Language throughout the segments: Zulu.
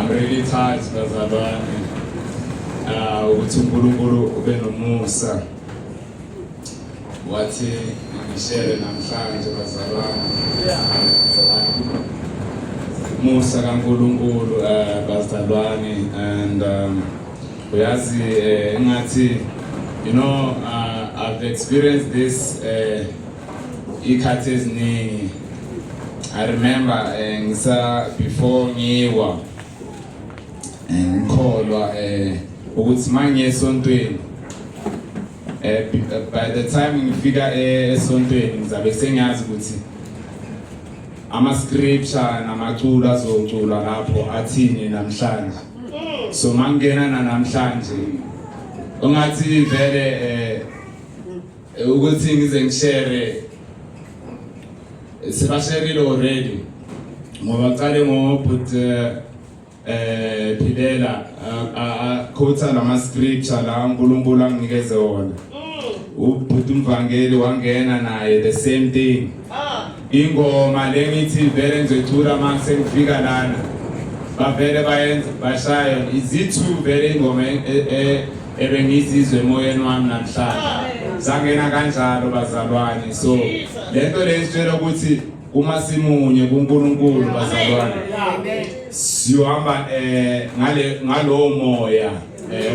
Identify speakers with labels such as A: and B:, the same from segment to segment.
A: I'm really touched bazalwane ukuthi uNkulunkulu ube nomusa wathi ngishare namhlanje bazalwane musa kaNkulunkulu bazalwane and uyazi ngathi you know I've experienced this ikhathi eziningi. I remember before ngiwa ngikholwa ukuthi mangiye esontweni by the time ngifika esontweni ngizabe sengiyazi ukuthi ama scripture namaculo azocula lapho athini namhlanje. So mangena namhlanje ungathi vele ukuthi ngize ngishare sibasharile already ngoba qale ngobut Pidela quote lama scripture la uNkulunkulu anginikeze wona. Ubut umvangeli wangena naye the same thing. Ingoma lengithi vele ngizethula mase ngifika lana bavele bayenza bashaya izithu vele ingoma ebengizizwe emoyeni wami namhlanje zangena kanjalo bazalwane. So lento lesitshela ukuthi uma simunye kuNkulunkulu bazalwane siyohamba ngalo moya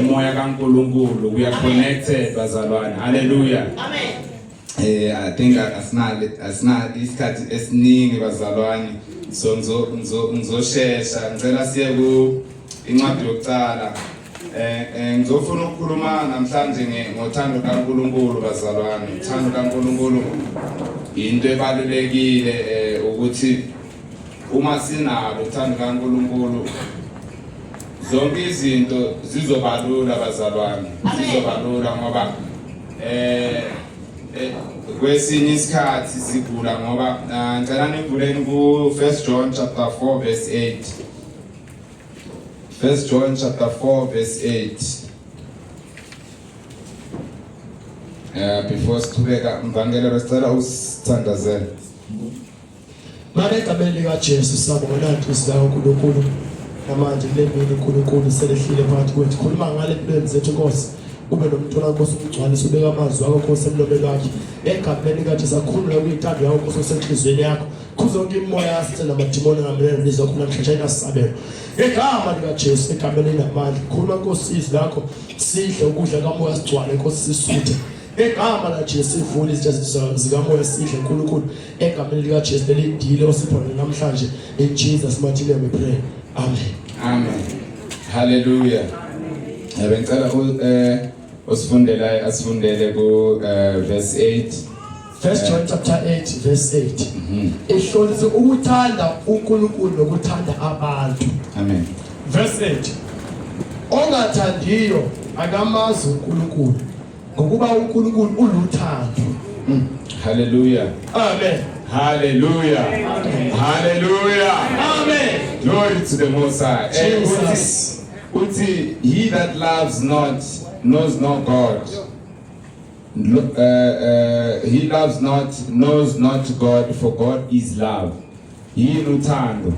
A: moya kaNkulunkulu. We are connected bazalwane. Hallelujah. Amen. I think asina isikhathi esiningi bazalwane, so ngizoshesha ngicela siye ku incwadi yokucala. Ngizofuna ukukhuluma namhlanje ngothando kaNkulunkulu bazalwane. Uthando kaNkulunkulu into ebalulekile ukuthi uma sinalo uthando kaNkulunkulu zonke izinto zizobalula bazalwane, zizobalula ngoba kwesinye isikhathi sigula ngoba ngicela nivuleni ku 1 John chapter 4 verse 8. 1 John chapter 4 verse 8. Before siqhubeka mvangelo besicela usithandazele.
B: Egameni likaJesu sabona inhliziyo kaNkulunkulu namanje lemini uNkulunkulu selehlile phakathi kwethu. Khuluma ngale empilweni zethu Nkosi, ube nomntwana wakho osugcwalisa, ubeka amazwi akho Nkosi emlomeni wakhe. Egameni likaJesu akhulula kuyintando yakho Nkosi osenhlizweni yakho. Kuzonke imoya yasithe namadimoni ngamlelo lizwa khona namhlanje inasabelo. Egama likaJesu, egameni linamandla. Khuluma Nkosi izwi lakho sidle ukudla kamoya sigcwale Nkosi sisuthe. Egama likaJesu ivule izitshalo zikamoya sidle uNkulunkulu. Egameni likaJesu lelidile osipha namhlanje. In Jesus mighty name we pray. Amen.
A: Amen. Hallelujah. Bengicela usifundele asifundele ku verse 8.
B: 1 John chapter 8 verse 8. Ehlolise ukuthanda uNkulunkulu nokuthanda abantu.
A: Amen.
B: Verse 8. Ongathandiyo akamazi uNkulunkulu ngokuba uNkulunkulu uluthando.
A: Hallelujah.
B: Amen.
A: Hallelujah.
B: Amen.
A: Hallelujah.
B: Amen.
A: Glory to the Most High.
B: Jesus.
A: He that loves not knows not God. He loves not, knows not God, for God is love. He uthando.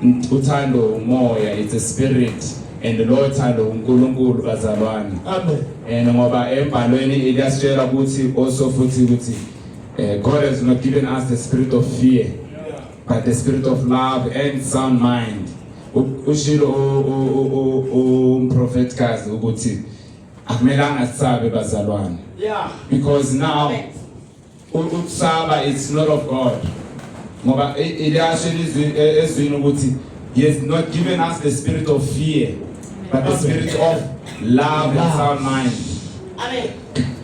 A: Uthando umoya, it's a spirit. And the Lord uthando uNkulunkulu bazalwane.
B: Amen.
A: And ngoba embhalweni iliyasitshela ukuthi also futhi ukuthi God has not given us the spirit of fear, but the spirit of love and sound mind. Ushilo prophet kazi ukuthi akumelanga sisabe bazalwane.
B: Yeah.
A: Because now ukusaba it's not of God. Ngoba iliyashela ezwini ukuthi He has not given us the spirit of fear, but the spirit of love and sound mind.
B: Amen.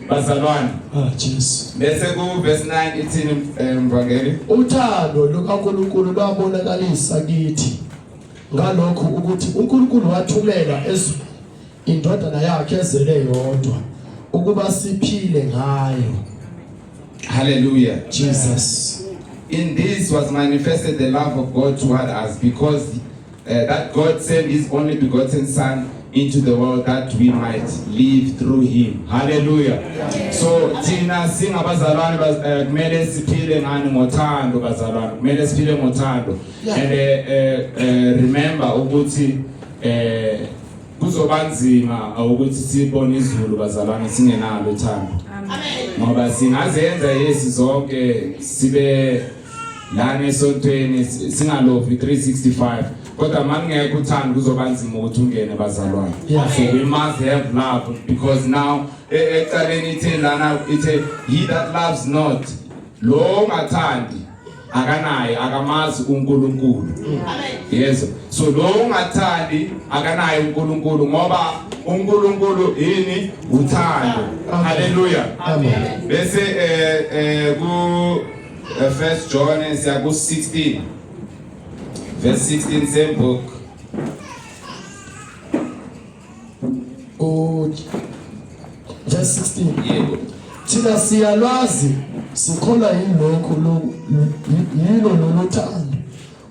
A: Bazalwane.
B: Jesus.
A: Bese ku verse 9 ithini mvangeli?
B: Uthando lukaNkulunkulu lwabonakalisa kithi ngalokho ukuthi uNkulunkulu wathumela indodana yakhe ezele yodwa ukuba siphile ngayo.
A: Hallelujah.
B: Jesus.
A: In this was manifested the love of God toward us, because that God sent His only begotten Son into the world that we might live through him. Hallelujah. So thina singabazalwane kumele siphile ngani ngothando bazalwane. Kumele siphile ngothando. And remember ukuthi kuzobanzima ukuthi sibone izulu bazalwane singenalo uthando. Ngoba singazenza yesi zonke sibe lana esontweni singalovi 365 kodwa mangeke uthando kuzobanzima ukuthi ungene bazalwane. So we must have love because now ecaleni ithe lana ithe he that loves not lo ngathandi akanaye akamazi uNkulunkulu. Yes. So lo ungathandi akanaye uNkulunkulu ngoba uNkulunkulu yini uthando. Hallelujah.
B: Amen.
A: Bese ku 1 John siya ku 16 verse 16 same book.
B: Verse 16.
A: Yebo.
B: Thina siyalwazi sikholwa yilo lothando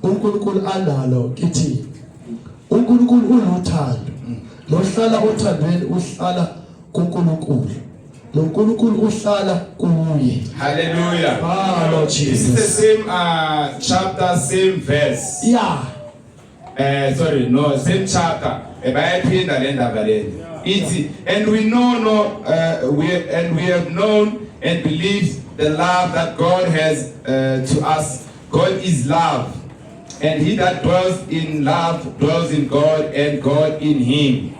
B: uNkulunkulu analo kithi. uNkulunkulu unothando. Lohlala othandweni uhlala kuNkulunkulu. noNkulunkulu uhlala kuye.
A: Hallelujah.
B: Ah, Lord
A: This is
B: Jesus.
A: the same chapter, same verse.
B: Yeah.
A: Same chapter. Bayaphinda le ndaba leni. Ithi, and we have known and believed the love that God has to us. God is love, and he that dwells in love dwells in God, and God in him.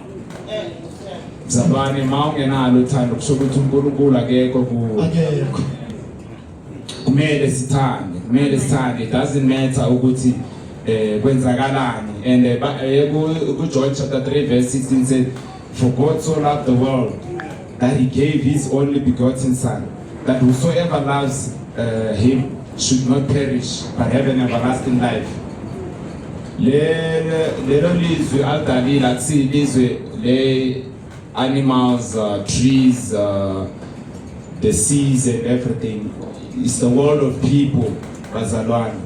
A: Zabani maungenalo uthando kusho ukuthi uNkulunkulu akekho kuwo.
B: Akekho.
A: Kumele sithande. It doesn't matter ukuthi kwenzakalani. And ku John chapter 3 verse 16 said, for God so loved the world that he gave his only begotten son, that whosoever loves him should not perish but have an everlasting life. Lelo lizwe alidalile akusi lizwe le animals, trees, the seas and everything. It's the world of people, bazalwane.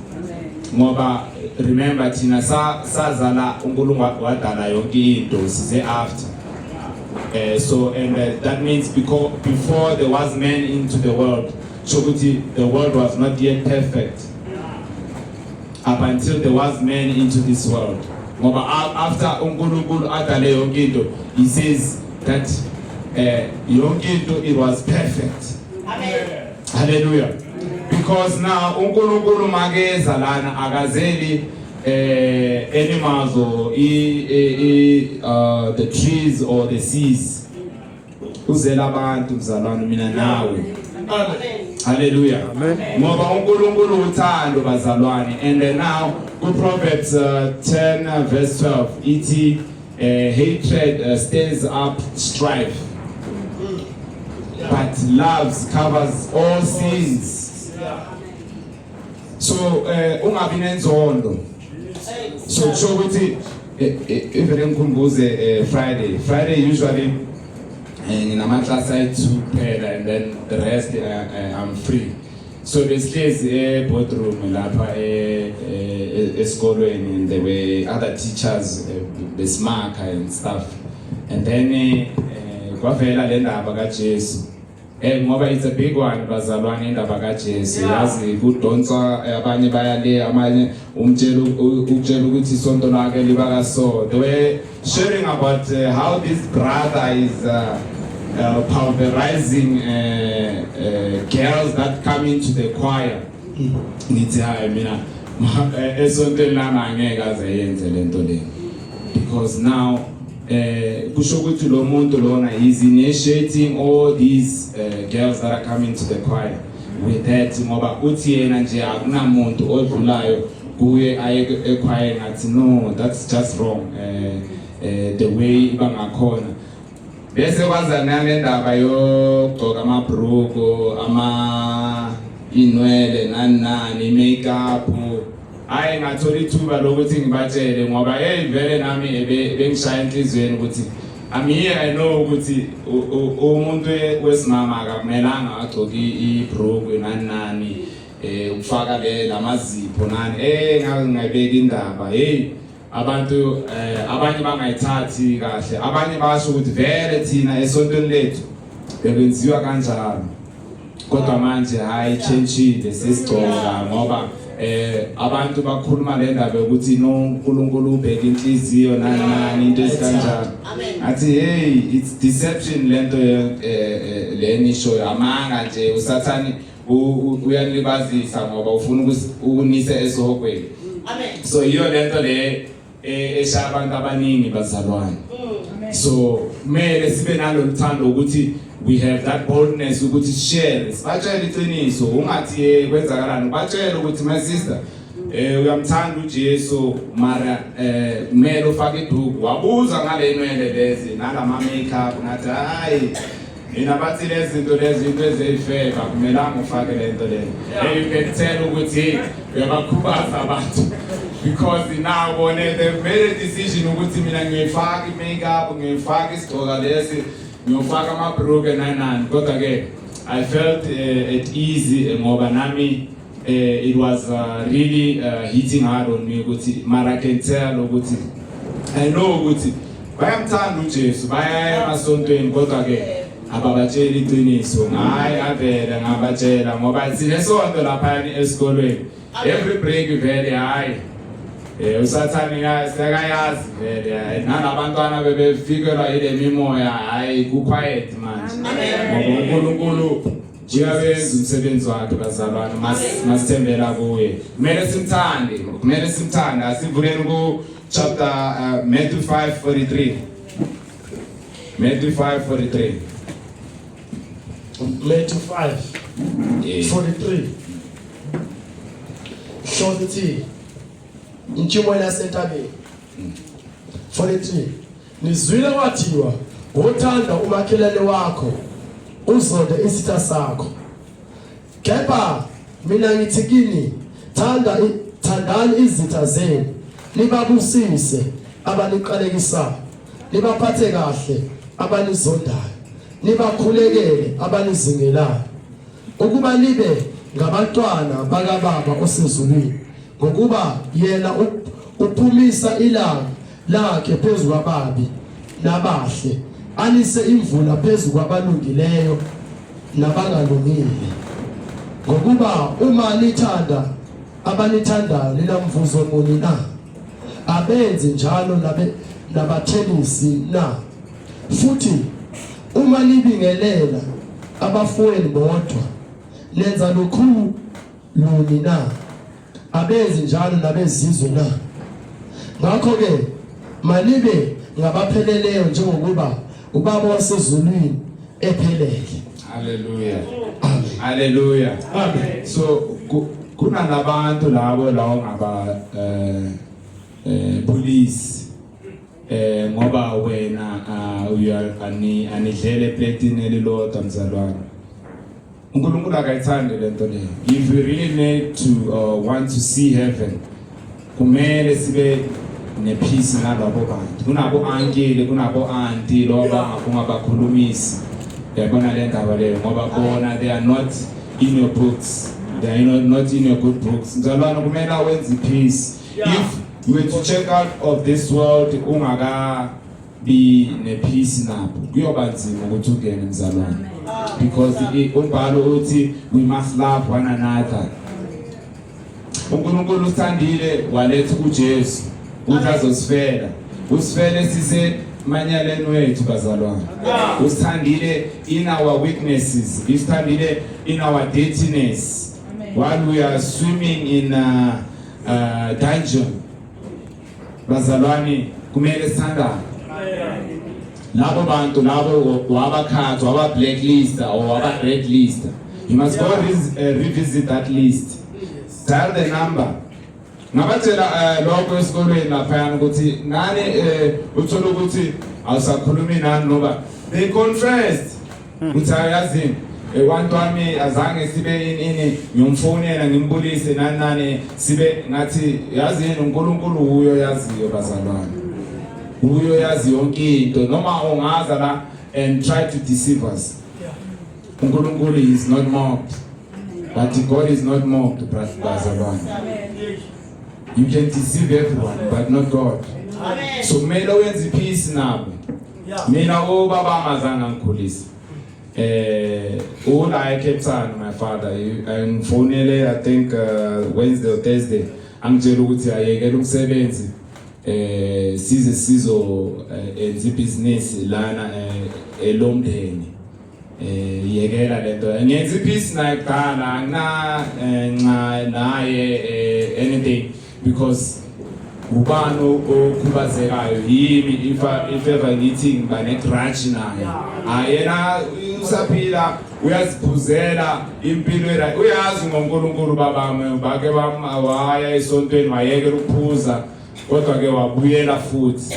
A: Ngoba remember thina sazala uNkulunkulu wadala yonke into size after. That means because before there was man into the world, the world was not yet perfect. Up until there was man into this world. Ngoba after uNkulunkulu adala yonke into, he says that yonke into it was perfect. Amen. Hallelujah. Because now uNkulunkulu mageza lana akazeli animals or the trees or the seas. Uzela abantu mzalwane mina nawe. Hallelujah. Ngoba uNkulunkulu uthando bazalwane. And then now go Proverbs 10 verse 12 ithi hatred stirs up strife, but love covers all sins. So ungabi nenzondo. So kusho ukuthi even ngikhumbuze Friday usually nginama class ayi-2 kuphela and then the rest I'm free. So besihlezi boardroom lapha esikolweni and there were other teachers besimaka and stuff. And then kwavela le ndaba kaJesu. Ngoba it's a big one bazalwane indaba kaJesu. Yazi kudonsa abanye bayale amanye ukutshela ukuthi isonto lakhe liba kaso. They were sharing about how this brother is pulverizing girls that come into the choir. Ngithi hayi mina esontweni lami angeke aze yenze lento le. Because now kusho ukuthi lo muntu lona is initiating all these girls that are coming to the choir with that ngoba uthi yena nje akunamuntu odlulayo kuye aye echoir ngathi no, that's just wrong the way bangakhona. Bese kwaza nale ndaba yogcoka amabruko inwele nani makeup. Hayi ngathola ithuba lokuthi ngibatshele ngoba vele nami bengishaya inhlizweni ukuthi I know ukuthi umuntu wesimama akamelanga agcoke ibruku nani ukufaka lamazipho nani ngabeka indaba abantu abanye bangayithathi kahle, abanye basho ukuthi vele thina esontweni lethu bekwenziwa kanjalo, kodwa manje hayi changile sesigcoka ngoba abantu bakhuluma le ndaba ukuthi no uNkulunkulu ubheka inhliziyo nani into ezikanjalo. Athi hey, it's deception lento lenisho amanga nje usathani uyanibazisa ngoba ufuna ukunisa esihogweni. Amen. So iyo lento le esha abantu abaningi bazalwane. So kumele sibe nalo luthando ukuthi we have that boldness ukuthi share sibachela iqiniso, ungathi kwenzakalani, ubachela ukuthi my sister uyamthanda uJesu mara kumele ufake ibhuku, wabuza ngale nwele lezi nalama makeup ngathi hayi mina bathi lezi zinto ezifeva kumelanga ufake lento le. You can tell ukuthi uyabakhubaza abantu because now they've made a decision ukuthi mina ngiyifaka i-makeup, ngiyifaka isigcoka lesi, ngiyofaka amabhruke nani, kodwa ke I felt at ease ngoba nami it was really hitting hard on me ukuthi mara can tell ukuthi I know ukuthi bayamthanda uJesu, bayaya emasontweni, kodwa ke ababatshela iqiniso. Hayi avela ngabatshela ngoba sinesonto lapha esikolweni, every break vele hayi usathani sekayazi vele nalabantwana bebefikelwa ile mimoya hayi ku-quiet manje ngoba uNkulunkulu uyawenza umsebenzi wakhe bazalwane, masithembela kuye. Kumele simthande. Asivuleni ku chapter Matthew 5:43. Matthew 5:43.
B: Matthew 5:43. Shothi inchimo yasentabeni. 43. Nizwile kwathiwa uthanda umakhelwane wakho uzonde isitha sakho. Kepha mina ngithi kini, thandani izitha zenu, nibabusise abaniqalekisayo, nibaphathe kahle abanizondayo, nibakhulekele abanizingelayo, ukuba nibe ngabantwana bakaBaba osezulwini, ngokuba yena uphumisa ilanga lakhe phezu kwababi nabahle, anise imvula phezu kwabalungileyo nabangalungile. Ngokuba uma nithanda abanithandayo nilamvuzo muni na? Abenze njalo nabathenisi na? Futhi uma nibingelela abafowenu bodwa nenza lokhu luni na? Abenze njalo nabezizwe na? Ngakho ke manibe ngabapheleleyo njengokuba uBaba wasezulwini ephelele.
A: Hallelujah. Hallelujah. Amen. So kuna nabantu labo lawo ngaba police ngoba wena anidlele platini elilodwa mzalwane. uNkulunkulu akayithande lento leyo. If we really need to want to see heaven, kumele sibe nepeace nalabo bantu. Kunabo ankele, kunabo auntie loba ungabakhulumisi. Yabona le ndaba leyo ngoba bona they are not in your books. They are not in your good books. Mzalwane kumele wenze peace. If you were to check out of this world ungaka be nepeace nabo, kuyoba nzima ukuthi ungene mzalwane. Because umbhalo uthi we must love one another. uNkulunkulu uthandile waletha uJesu ukuthi azosifela. Usifele sise manyaleni wethu bazalwane. Usithandile in our weaknesses. Usithandile in our dirtiness. While we are swimming in a dungeon, bazalwane kumele sithandane. Labo bantu labo wabakhatha waba blacklist or waba red list, you must go revisit that list. Dial the number. Ngabatshela lokho esikolweni lapha ukuthi nani uthola ukuthi awusakhulumi nani ngoba they confessed ukuthi ayazini abantu wami azange sibe ini ngiyomfonela ngimbulise nani sibe ngathi yazini uNkulunkulu uyo yaziyo bazalwane. Uyo yazi yonke into noma ungaza la and try to deceive us. uNkulunkulu is not mocked, but God is not mocked, bazalwane. You can deceive everyone, but not God. So kumele wenze peace nabo. Mina obaba amazanga ngikhulisa. All I kept on my father, and ngifonele I think Wednesday or Thursday, angitshela ukuthi ayekela umsebenzi sizo enza business lana elomndeni. Yekela lento. Ngenza peace naye kuqala angina naye anything because ubani okhubazekayo yimi if ever ngithi ngiba ne-grudge naye ayena usaphila uyaziphuzela impilo uyazi ngoNkulunkulu babami bake waya esontweni wayekela ukuphuza kodwa ke wabuyela futhi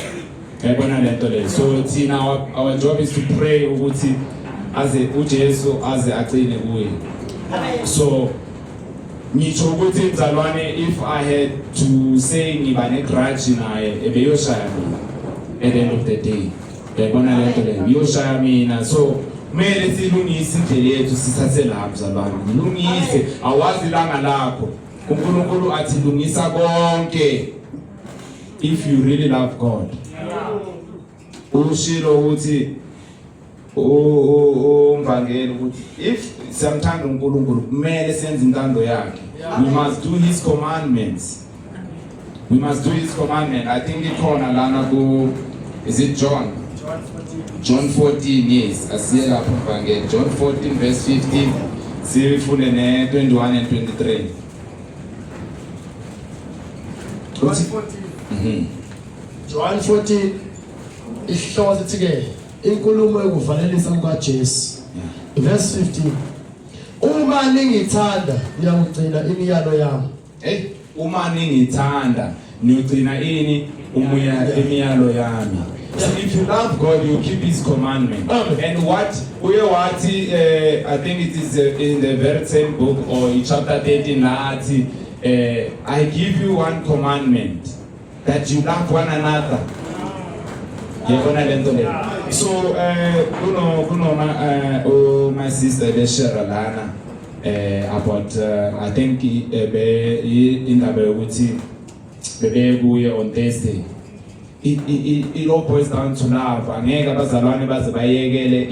A: yabona lento le so thina our job is to pray ukuthi aze uJesu aze agcine kuye so ngisho ukuthi mzalwane if I had to say ngiba ne-grudge naye ebeyoshaya mina at the end of the day yabona lento le uyoshaya mina so kumele silungise indlela yethu sithathe lapha mzalwane ngilungise awazi langa lakho uNkulunkulu athi lungisa konke if you really love God ushilo ukuthi umvangeli ukuthi if sometimes uNkulunkulu kumele senze intando yakhe we must do his commandments. We must do his commandment. I think ikhona lana ku is it John 14 yes asiye lapho mvangeli John 14 verse 15 sifune ne 21 and 23
B: John 14 isihloko sithi ke inkulumo yokuvalelisa kukaJesu verse 15 uma ningithanda ngiyakugcina imiyalo yami
A: uma ningithanda niyogcina ini imiyalo yami. So if you love God, you keep his commandment. And what I think it is in the very same book or in chapter 13 I give you one commandment that you love one another. So my sister Beshara Lana about I think in the Bebe on Thursday. It all boils down to love. Angeke abazalwane baze bayekele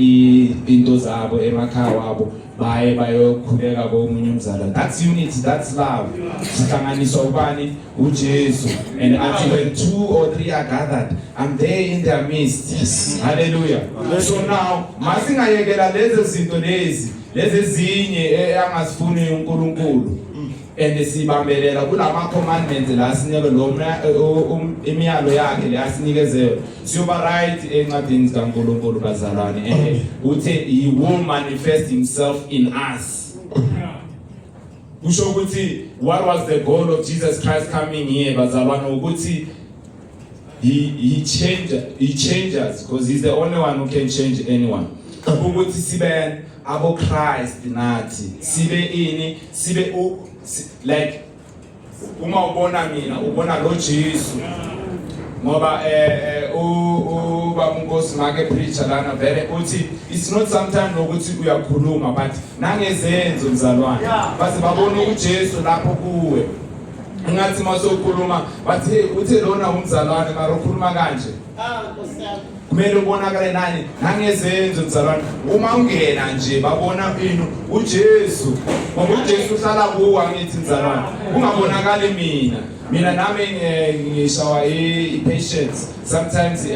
A: into zabo emakhaya wabo baye bayokhuleka komunye umzalwane. That's unity, that's love. Sihlanganiswa ubani uJesu and until when 2 or 3 are gathered I'm there in their midst. Yes. Hallelujah. So now masingayekela lezo zinto lezi ezinye angasifuni uNkulunkulu and sibambelela kulama commandments la sinikwe lo imiyalo yakhe le asinikezwe siyoba right encwadini kaNkulunkulu bazalwane uthe he will manifest himself in us. Kusho ukuthi what was the goal of Jesus Christ coming here bazalwane ukuthi he changes because he's the only one who can change anyone. Ukuthi sibe abo Christ nathi sibe like uma ubona mina ubona lo Jesu ngoba ubaba uNkosi make preacher lana vele uthi it's not sometimes ukuthi uyakhuluma but nangezenzo mzalwane base babona uJesu lapho kuwe ngathi masokhuluma bathi uthe lona umzalwane mara ukhuluma kanje kumele ubonakale nani nangezenzo mzalwane uma ungena nje babona inu uJesu ngoba uJesu uhlala kuwe angithi mzalwane ungabonakali mina nami ngishawa i-patience sometimes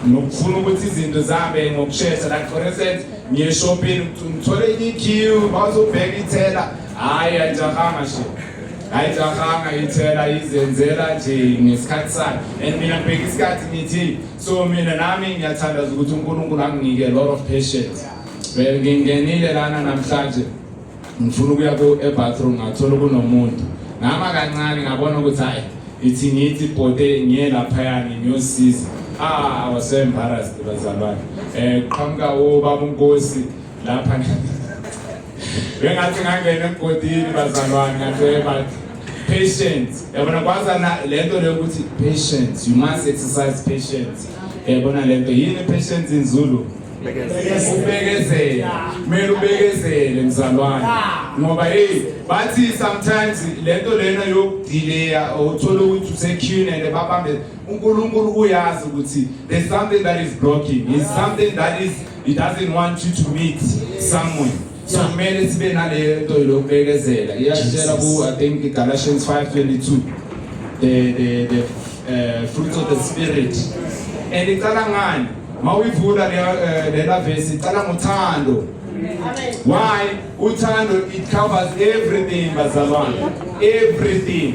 A: ngokufuna ukuthi izinto zabe ngokushesha like for instance ngiye shopping ngithole i-queue bazobheka ithela hayi ajahanga nje ayijahanga ithela izenzela nje ngesikhathi sakhe and mina ngibheka isikhathi ngithi so mina nami ngiyathanda ukuthi uNkulunkulu anginike a lot of patience ngingenile lana namhlanje ngifuna ukuya e-bathroom ngathola kunomuntu ngama kancane ngabona ukuthi hayi ithi ngithi bhote ngiye lapha yani ngiyosiza I was so embarrassed bazalwane qhamuka ubaba uNkosi lapha bengathi ngangena emgodini bazalwane ngathi bathi patience yabona kwaza lento leyokuthi patience you must exercise patience yabona lento yini patience in Zulu ubekezele kumele ubekezele mzalwane ngoba bathi sometimes lento lena yokudelay uthola ukuthi usequeue and babambe uNkulunkulu uyazi ukuthi there's something that is blocking, is something that is he doesn't want you to meet somewhere. So kumele sibe nalento yokubekezela. Iyashela ku I think Galatians 5:22 the fruits of the spirit. And icala ngani mawivula lela verse icala ngothando. Why? Uthando, it covers everything bazalwane, everything.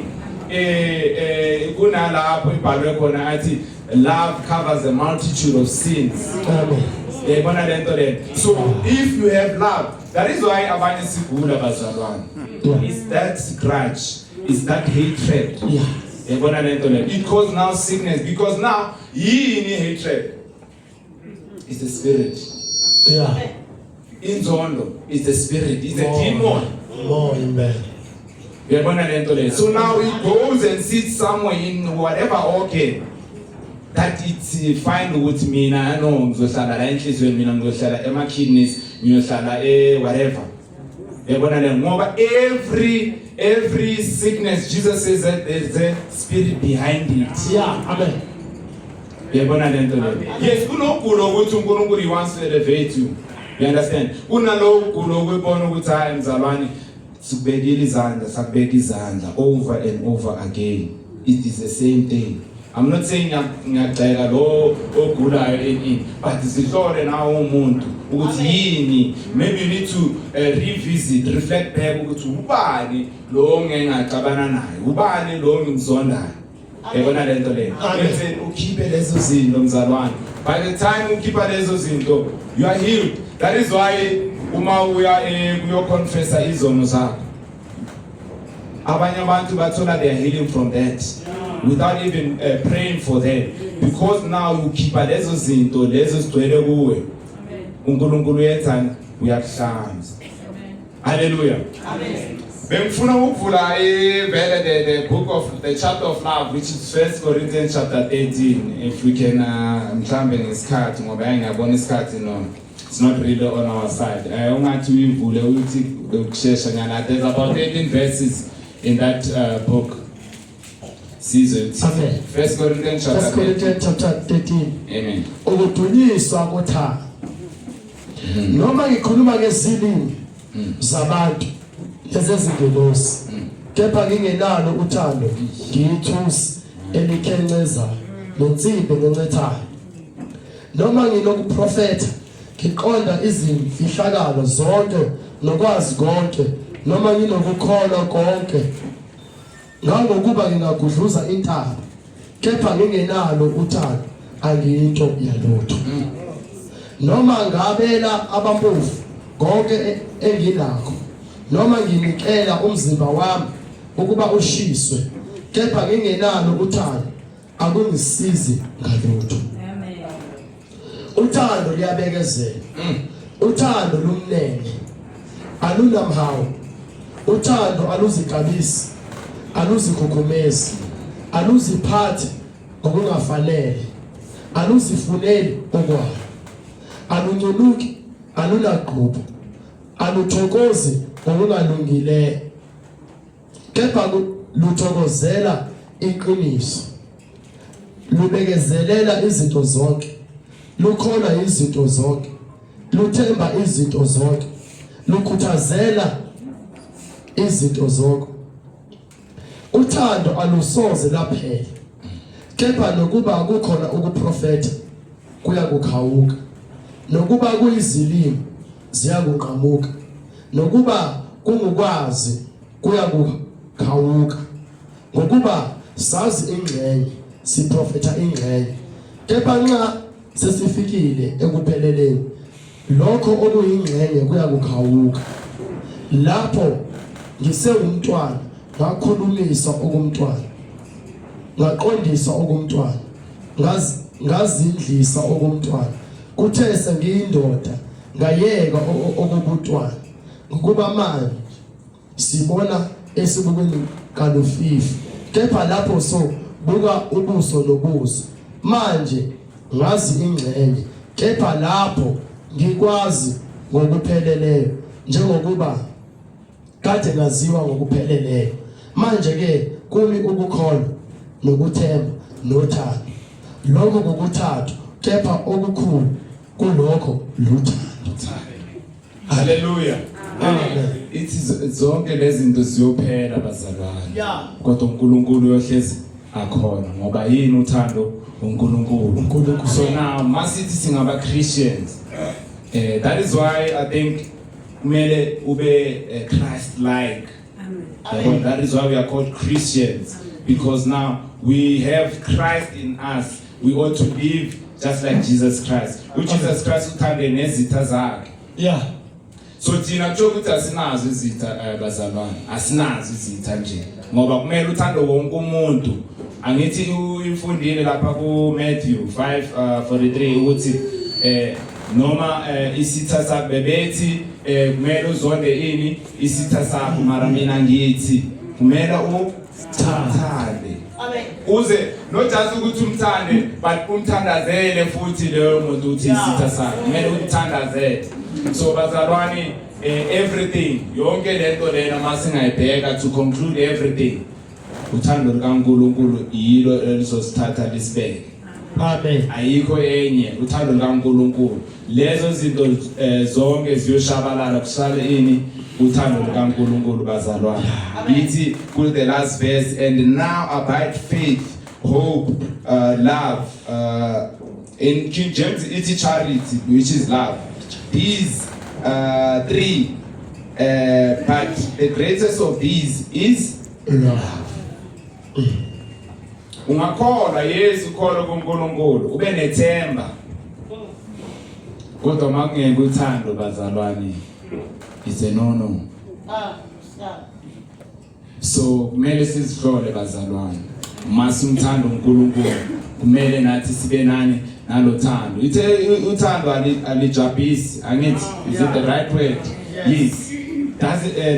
A: Kunalapho ibhalwe khona athi love covers a multitude of sins. Yayibona lento le. So if you have love, that is why abanye sigula bazalwane. It's that grudge, it's that hatred. Yayibona lento le. It causes now sickness because now yini hatred? It's the spirit. Inzondo is the spirit, it's a demon. So now it goes and sits somewhere in whatever organ that it's fine with me. I know ngizohlala la enhlizweni mina ngizohlala ema kidneys ngiyohlala whatever. Ngoba every sickness Jesus says that there's a spirit behind it.
B: Amen.
A: Yes, kunokulo ukuthi uNkulunkulu wants to elevate you. You understand? Kunalo kulo kwebona ukuthi hayi mzalwane sikubekile izandla sakubeka izandla over and over again. It is the same thing. I'm not saying ngiyagxeka lo ogulayo but sihlole nawo umuntu ukuthi yini, maybe you need to revisit, reflect back ukuthi ubani lo ngengacabana naye, ubani lo ngimzondayo. Yabona lento le. Bese ukhiphe lezo zinto mzalwane. By the time ukhipha lezo zinto you are healed. That is why uma uya kuyoconfessa izono zakho, abanye abantu bathola they are healing from that without even praying for them, because now you keep lezo zinto lezo zigcwele kuwe. uNkulunkulu uyethani uyakuhlanza. Hallelujah. Amen. Bengifuna ukuvula vele the book of the chapter of love, which is 1 Corinthians chapter 13. If we can mhlambe ngesikhathi ngoba ngiyabona isikhathi no, it's not really on our side. Ungathi uyivule uthi ukushesha nyana. There's about 18 verses in that book. Season.
B: Amen.
A: 1 Corinthians
B: chapter 13.
A: Amen.
B: Ukudunyiswa kothando. Noma ngikhuluma ngezilimi zabantu lezezingelosi, kepha ngingenalo uthando, ngiyithusi elikhenceza nensimbi ngencethayo. Noma nginokuprofetha, ngiqonda izimfihlakalo zonke nokwazi konke, noma nginokukholwa konke, ngangokuba ngingagudluza intaba, kepha ngingenalo uthando, angiyinto yalutho. Noma ngabela abampofu konke enginakho, noma nginikela umzimba wami ukuba ushiswe, kepha ngingenalo uthando, akungisizi ngalutho. Amen. Uthando liyabekezela. Uthando lumnene, alunamhawu. Uthando aluzigabisi, aluzikhukhumezi, aluziphathi ngokungafanele, aluzifuneli okwayo, alunyuluki, alunaqhubu, aluthokozi ngokungalungileyo, kepha luthokozela iqiniso, lubekezelela izinto zonke, lukholwa izinto zonke, luthemba izinto zonke, lukhuthazela izinto zonke. Uthando alusoze laphela, kepha nokuba kukhona ukuprofetha kuyakukhawuka, nokuba kuyizilimi ziyakuqhamuka, nokuba kungukwazi kuyakukhawuka, ngokuba sazi ingxenye siprofetha ingxenye, kepha nxa sesifikile ekupheleleni lokho okuyingxenye kuyakukhawuka. Lapho ngisewumntwana ngakhulumisa okumntwana, ngaqondisa okumntwana, ngazindlisa okumntwana, kuthe sengiyindoda ngayeka okubuntwana, ngokuba manje sibona esibukweni kalufifi, kepha lapho so buka ubuso nobuso. Manje ngazi ingxenye, kepha lapho ngikwazi ngokupheleleyo njengokuba kade ngaziwa ngokupheleleyo manje ke kumi ukukholwa nokuthemba nothando lokho kokuthathu kepha okukhulu kulokho luthando.
A: Hallelujah.
B: Amen.
A: Ithi zonke lezi zinto ziyophela bazalwane.
B: Yeah.
A: Kodwa uNkulunkulu uyohlezi akhona ngoba yini uthando uNkulunkulu. So now masithi singaba Christians. That is why I think kumele ube Christ like. Amen. That is why we are called Christians. Because now we have Christ in us. We ought to live just like Jesus Christ. Jesus Christ uthande nezitha zakhe.
B: Yeah.
A: So thina kusho ukuthi asinazo izitha bazalwane, asinazo izitha nje ngoba kumele uthande wonke umuntu. Angithi uyifundile lapha ku Matthew 5:43 ukuthi noma isitha sakho bebethi kumele uzonde ini isitha sakho mara mina ngithi kumele uthande. Amen. Uze not just ukuthi umthande but umthandazele futhi leyo muntu uthi isitha sakho kumele umthandazele. So bazalwane everything yonke lento lena masingayibheka to conclude everything uthando likaNkulunkulu yilo elisosithatha lisibeke. Amen. Ayikho enye uthando likaNkulunkulu lezo zinto zonke ziyoshabalala kusale ini uthando likaNkulunkulu bazalwane. Ithi ku the last verse and now abide faith hope love in King James it's charity which is love. These three but the greatest of these is love. Ungakholwa Yesu ukholwa kuNkulunkulu ube nethemba kodwa makungeke uthando bazalwane is a no. So kumele sizihlole bazalwane masumthanda uNkulunkulu kumele nathi sibe nani nalothando. Ithe uthando alijabhisi angithi is it the right word? Yes.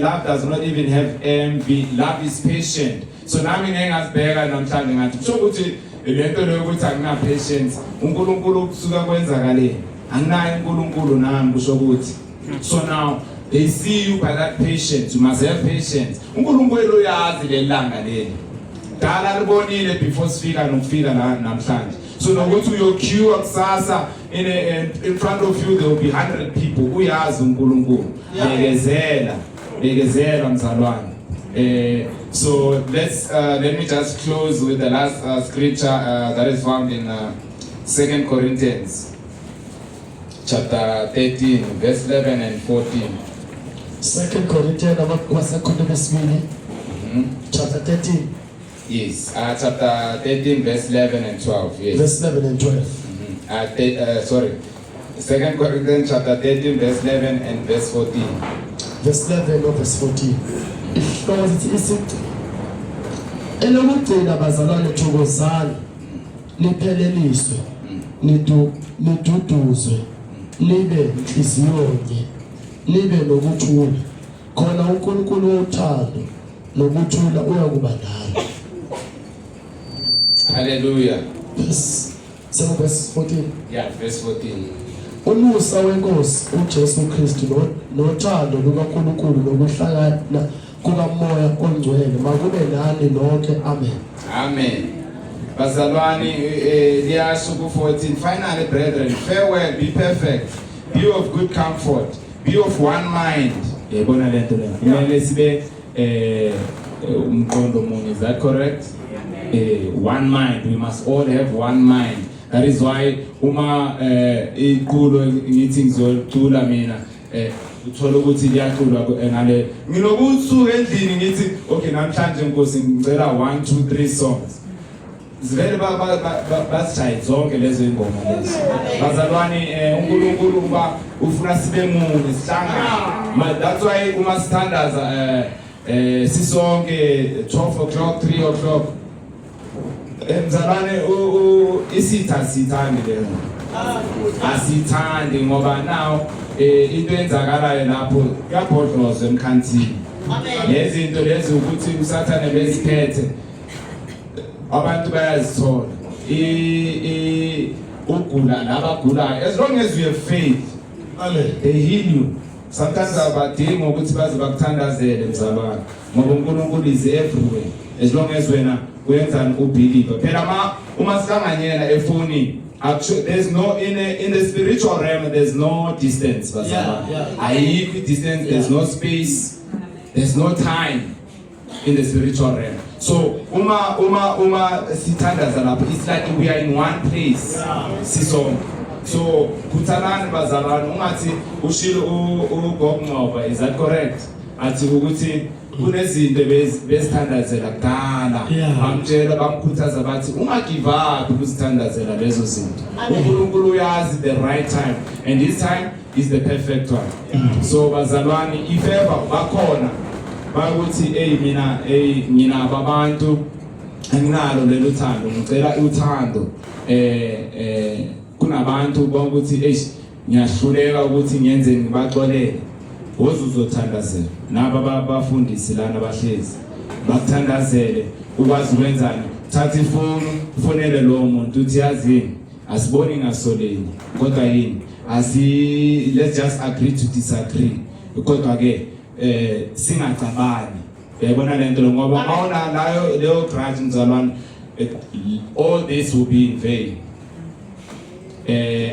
A: Love does not even have envy. Love is patient. So nami ngeke ngasibheka namhlanje ngathi kusho ukuthi lento leyo ukuthi angina patience uNkulunkulu kusuka kwenzakaleni anginayo uNkulunkulu nami kusho ukuthi. So now they see you by that patience. You must have patience. uNkulunkulu uyazi lelanga leli dala libonile before sifika nokufika la namhlanje. So nokuthi uyoqueue kusasa in front of you there will be 100 people uyazi uNkulunkulu. Bekezela mzalwane. So let me just close with the last scripture that is found in 2 Corinthians chapter 13 verse 11 and 14.
B: 2 Corinthians chapter 13.
A: Yes, chapter 13 verse 11 and 12. Yes.
B: Verse 11 and 12.
A: Sorry. 2 Corinthians chapter 13 verse 11 and verse 14.
B: Verse 11 or verse 14. Because it is elokugcina bazalwane thokozani nipheleliswe niduduzwe nibe inhliziyonye nibe nokuthula khona uNkulunkulu wothando nokuthula uyakuba nalo.
A: Hallelujah.
B: Verse 14.
A: Yeah, verse 14.
B: Umusa weNkosi uJesu Kristu nothando lukaNkulunkulu nokuhlangana kukaMoya oNgcwele makube nani lonke. Amen.
A: Amen. Bazalwane liyasho ku 14. Finally brethren, farewell, be perfect, be of good comfort, be of one mind. Yebona lento le. Kumele sibe umqondo munye. Is that correct? One mind. We must all have one mind. That is why uma iqulo ngithi ngizocula mina uthola ukuthi liyaqulwa ngale nginokuthi endlini ngithi okay namhlanje Nkosi ngicela 1 2 3 songs zivele basishaye zonke lezo ingoma lezo. Bazalwane uNkulunkulu kuba ufuna sibe munye sihlangane. That's why uma sithandaza sisonke 12 o'clock 3 o'clock mzalwane isitha sithandi leyo asithandi ngoba now into enzakalayo lapho kuyabhodlozwa emkhansini. Lezi zinto lezi ukuthi usathane besiphethe abantu bayazithola ugula labagulayo as long as you have faith
B: Amen.
A: They heal you. Sometimes abadinga ukuthi baze bakuthandazele mzalwane ngoba uNkulunkulu is everywhere as long as wena wenza ubelieve. Phela uma sihlanganyela efonini there's no in the spiritual realm there's no distance bazalwane. Ayikho distance, there's no space, there's no time in the spiritual realm. So uma sithandaza lapha it's like we are in one place. Sisonke. So kuthalani bazalwane ungathi ushilo uGogomoba, is that correct? Athi ukuthi kunezinto bezithandazela kudala bamtshela bamkhuthaza bathi uma give up ukuzithandazela lezo zinto. uNkulunkulu uyazi the right time and this time is the perfect one. So bazalwane if ever bakhona bakuthi mina ababantu anginalo lelo thando ngicela uthando kunabantu bonkuthi ngiyahluleka ukuthi ngiyenze ngibaxolele uzothandazela naba bafundisi lana bahlezi bakuthandazele ukwazi ukwenzani thatha ifoni ufonele lo muntu uthi yazini asiboni ngasoleni kodwa yini let's just agree to disagree kodwa ke singacabani uyabona lento ngoba awuna nayo leyo grudge mzalwane all this will be in vain.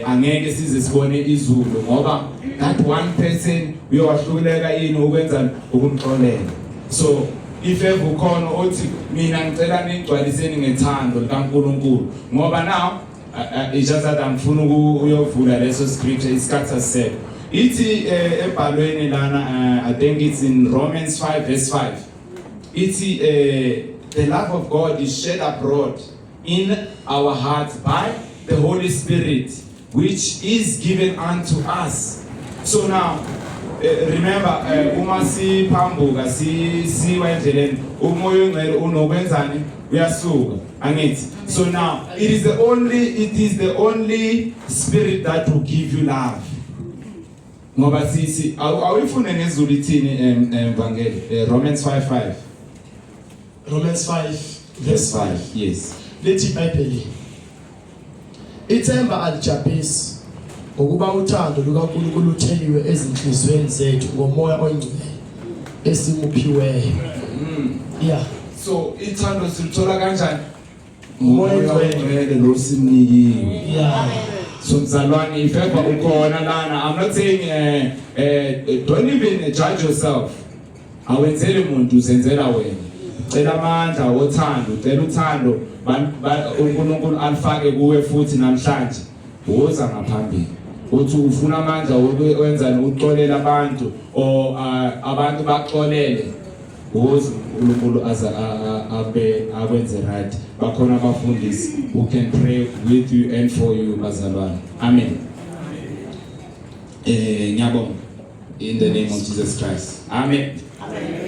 A: Angeke size sibone izulu ngoba that one person uyowahluleka yini ukwenza ukumxolela. So if ever ukhona othi mina ngicela nigcwaliseni ngethando likaNkulunkulu ngoba now it's just that angifuna uyovula leso scripture isikhathi said ithi ebhalweni lana I think it's in Romans 5 verse 5 ithi the love of God is shed abroad in our hearts by the Holy Spirit which is given unto us. So now remember uma siphambuka siwa endleleni umoya ongcwele unokwenzani uyasuka angithi. So now it is the only spirit that will give you love. Ngoba sisi awuyifune ngezulu ithini evangeli Romans 5:5.
B: Romans 5 verse 5.
A: Yes.
B: Lithi iBhayibheli ithemba alijabhisi ngokuba uthando lukaNkulunkulu lutheliwe ezinhlizweni zethu ngomoya ongcwele esimuphiweyo. Yeah. So
A: ithando silithola kanjani? Ngomoya ongcwele lo simnikiwe.
B: Yeah.
A: So mzalwane if ever ukhona lana I'm not saying don't even judge yourself. Awenzeli umuntu uzenzela wena. Cela amandla wothando, cela uthando uNkulunkulu alifake kuwe futhi namhlanje woza ngaphambili. Uthi ufuna amandla okwenzani uxolela abantu or abantu baxolele woza uNkulunkulu akwenze right. Bakhona abafundisi who can pray with you and for you bazalwane. Amen. Ngiyabonga in the name of Jesus Christ. Amen. Amen.